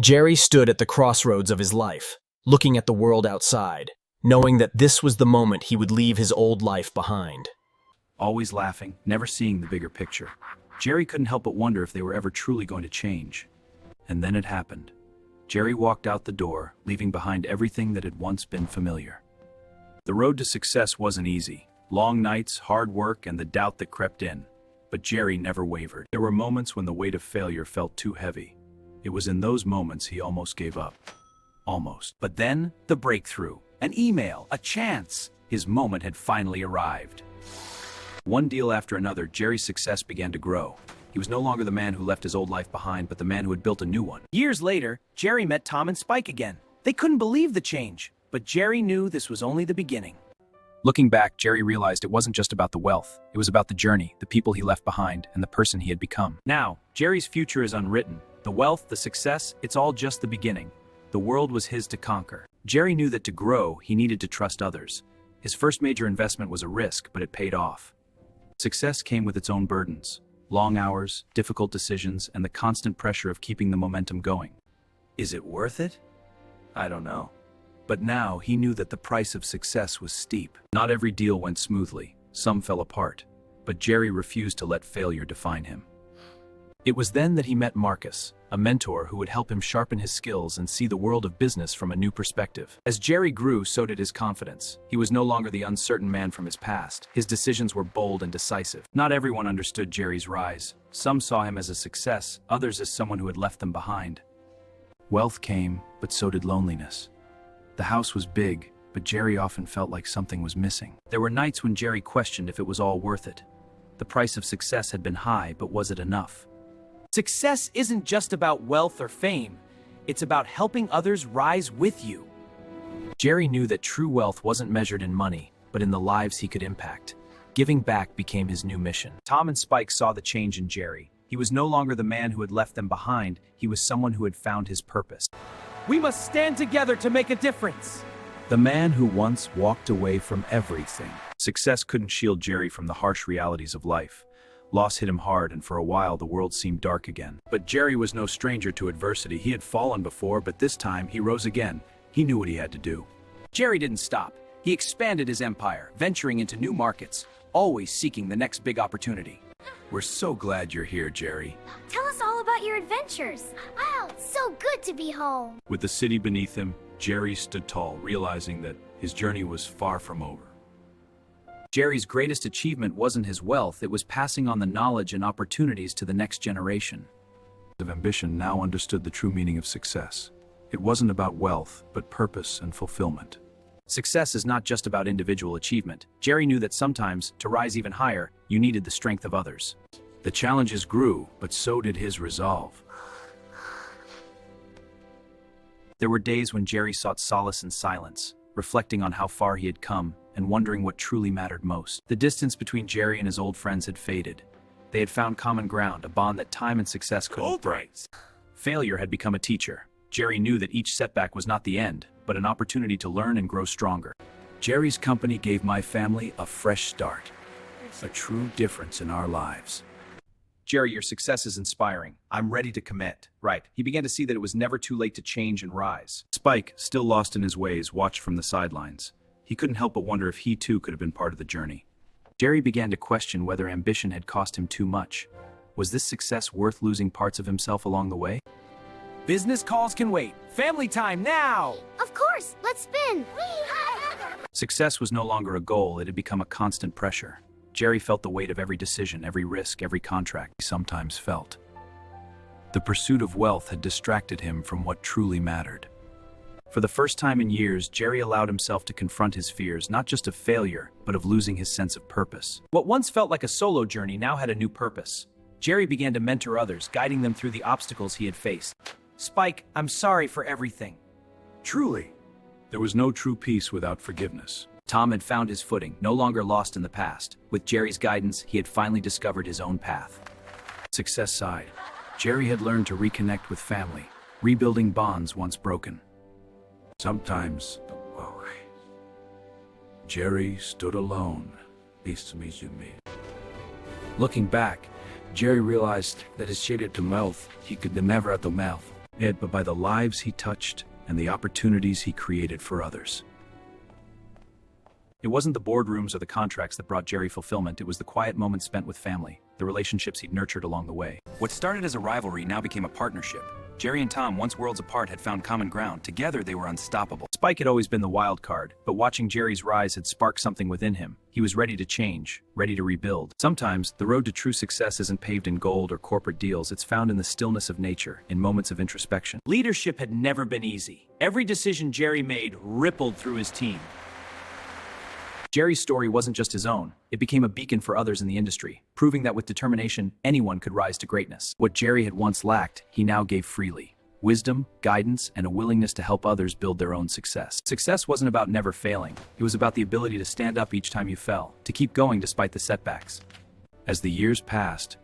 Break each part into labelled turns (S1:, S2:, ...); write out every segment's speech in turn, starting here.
S1: Jerry stood at the crossroads of his life, looking at the world outside, knowing that this was the moment he would leave his old life behind.
S2: Always laughing, never seeing the bigger picture. Jerry couldn't help but wonder if they were ever truly going to change. And then it happened. Jerry walked out the door, leaving behind everything that had once been familiar. The road to success wasn't easy. Long nights, hard work, and the doubt that crept in. But Jerry never wavered. There were moments when the weight of failure felt too heavy. It was in those moments he almost gave up. Almost. But then, the breakthrough. An email, a chance. His moment had finally arrived. One deal after another, Jerry's success began to grow. He was no longer the man who left his old life behind, but the man who had built a new one.
S3: Years later, Jerry met Tom and Spike again. They couldn't believe the change, but Jerry knew this was only the beginning.
S2: Looking back, Jerry realized it wasn't just about the wealth. It was about the journey, the people he left behind, and the person he had become. Now, Jerry's future is unwritten. The wealth, the success, it's all just the beginning. The world was his to conquer. Jerry knew that to grow, he needed to trust others. His first major investment was a risk, but it paid off. Success came with its own burdens. Long hours, difficult decisions, and the constant pressure of keeping the momentum going. Is it worth it? I don't know. But now he knew that the price of success was steep. Not every deal went smoothly. Some fell apart. But Jerry refused to let failure define him. It was then that he met Marcus, a mentor who would help him sharpen his skills and see the world of business from a new perspective. As Jerry grew, so did his confidence. He was no longer the uncertain man from his past. His decisions were bold and decisive. Not everyone understood Jerry's rise. Some saw him as a success, others as someone who had left them behind. Wealth came, but so did loneliness. The house was big, but Jerry often felt like something was missing. There were nights when Jerry questioned if it was all worth it. The price of success had been high, but was it enough?
S3: Success isn't just about wealth or fame. It's about helping others rise with you.
S2: Jerry knew that true wealth wasn't measured in money, but in the lives he could impact. Giving back became his new mission. Tom and Spike saw the change in Jerry. He was no longer the man who had left them behind. He was someone who had found his purpose.
S3: We must stand together to make a difference.
S2: The man who once walked away from everything. Success couldn't shield Jerry from the harsh realities of life. Loss hit him hard, and for a while the world seemed dark again. But Jerry was no stranger to adversity. He had fallen before, but this time he rose again. He knew what he had to do.
S3: Jerry didn't stop. He expanded his empire, venturing into new markets, always seeking the next big opportunity.
S2: We're so glad you're here, Jerry.
S4: Tell us all about your adventures. Wow, it's so good to be home.
S2: With the city beneath him, Jerry stood tall, realizing that his journey was far from over. Jerry's greatest achievement wasn't his wealth, it was passing on the knowledge and opportunities to the next generation. Of ambition now understood the true meaning of success. It wasn't about wealth, but purpose and fulfillment. Success is not just about individual achievement. Jerry knew that sometimes, to rise even higher, you needed the strength of others. The challenges grew, but so did his resolve. There were days when Jerry sought solace in silence, reflecting on how far he had come and wondering what truly mattered most. The distance between Jerry and his old friends had faded. They had found common ground, a bond that time and success couldn't break. Failure had become a teacher. Jerry knew that each setback was not the end, but an opportunity to learn and grow stronger. Jerry's company gave my family a fresh start, a true difference in our lives. Jerry, your success is inspiring. I'm ready to commit. Right. He began to see that it was never too late to change and rise. Spike, still lost in his ways, watched from the sidelines. He couldn't help but wonder if he too could have been part of the journey. Jerry began to question whether ambition had cost him too much. Was this success worth losing parts of himself along the way?
S3: Business calls can wait. Family time now!
S4: Of course, let's spin.
S2: Success was no longer a goal, it had become a constant pressure. Jerry felt the weight of every decision, every risk, every contract he sometimes felt. The pursuit of wealth had distracted him from what truly mattered. For the first time in years, Jerry allowed himself to confront his fears, not just of failure, but of losing his sense of purpose.
S3: What once felt like a solo journey now had a new purpose. Jerry began to mentor others, guiding them through the obstacles he had faced. Spike, I'm sorry for everything.
S2: Truly, there was no true peace without forgiveness. Tom had found his footing, no longer lost in the past. With Jerry's guidance, he had finally discovered his own path. Success side, Jerry had learned to reconnect with family, rebuilding bonds once broken. Sometimes, Jerry stood alone. Nice to meet you, mate. Looking back, Jerry realized that his shaded to mouth, he could never at the mouth. but by the lives he touched and the opportunities he created for others.
S3: It wasn't the boardrooms or the contracts that brought Jerry fulfillment, it was the quiet moments spent with family, the relationships he'd nurtured along the way.
S5: What started as a rivalry now became a partnership. Jerry and Tom, once worlds apart, had found common ground. Together, they were unstoppable.
S3: Spike had always been the wild card, but watching Jerry's rise had sparked something within him. He was ready to change, ready to rebuild. Sometimes, the road to true success isn't paved in gold or corporate deals, it's found in the stillness of nature, in moments of introspection.
S1: Leadership had never been easy. Every decision Jerry made rippled through his team.
S3: Jerry's story wasn't just his own. It became a beacon for others in the industry, proving that with determination, anyone could rise to greatness. What Jerry had once lacked, he now gave freely. Wisdom, guidance, and a willingness to help others build their own success. Success wasn't about never failing. It was about the ability to stand up each time you fell, to keep going despite the setbacks.
S2: As the years passed,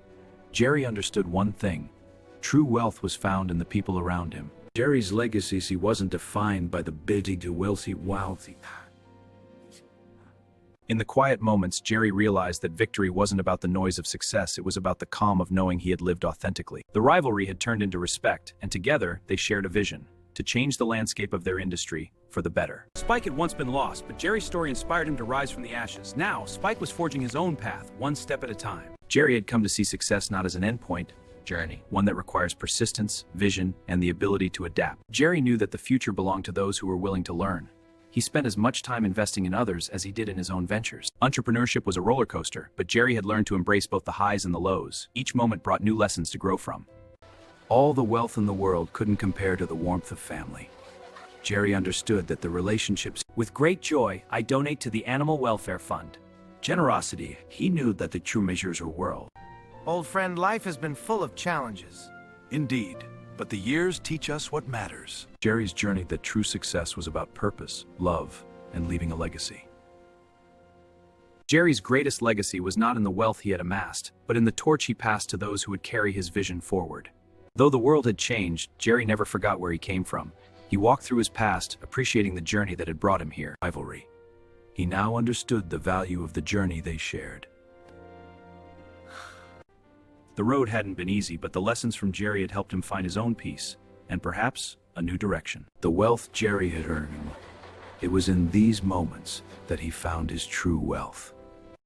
S2: Jerry understood one thing. True wealth was found in the people around him. Jerry's legacy wasn't defined by the big to wealthy.
S3: In the quiet moments, Jerry realized that victory wasn't about the noise of success, it was about the calm of knowing he had lived authentically. The rivalry had turned into respect, and together they shared a vision to change the landscape of their industry for the better.
S1: Spike had once been lost, but Jerry's story inspired him to rise from the ashes. Now, Spike was forging his own path, one step at a time.
S3: Jerry had come to see success not as an endpoint, journey, one that requires persistence, vision, and the ability to adapt. Jerry knew that the future belonged to those who were willing to learn. He spent as much time investing in others as he did in his own ventures. Entrepreneurship was a roller coaster, but Jerry had learned to embrace both the highs and the lows. Each moment brought new lessons to grow from.
S2: All the wealth in the world couldn't compare to the warmth of family. Jerry understood that the relationships.
S1: With great joy, I donate to the Animal Welfare Fund.
S2: Generosity, he knew that the true measures were world.
S6: Old friend, life has been full of challenges.
S7: Indeed, but the years teach us what matters.
S2: Jerry's journey that true success was about purpose, love, and leaving a legacy.
S3: Jerry's greatest legacy was not in the wealth he had amassed, but in the torch he passed to those who would carry his vision forward. Though the world had changed, Jerry never forgot where he came from. He walked through his past, appreciating the journey that had brought him here.
S2: Rivalry. He now understood the value of the journey they shared.
S3: The road hadn't been easy, but the lessons from Jerry had helped him find his own peace, and perhaps a new direction.
S2: The wealth Jerry had earned, it was in these moments that he found his true wealth.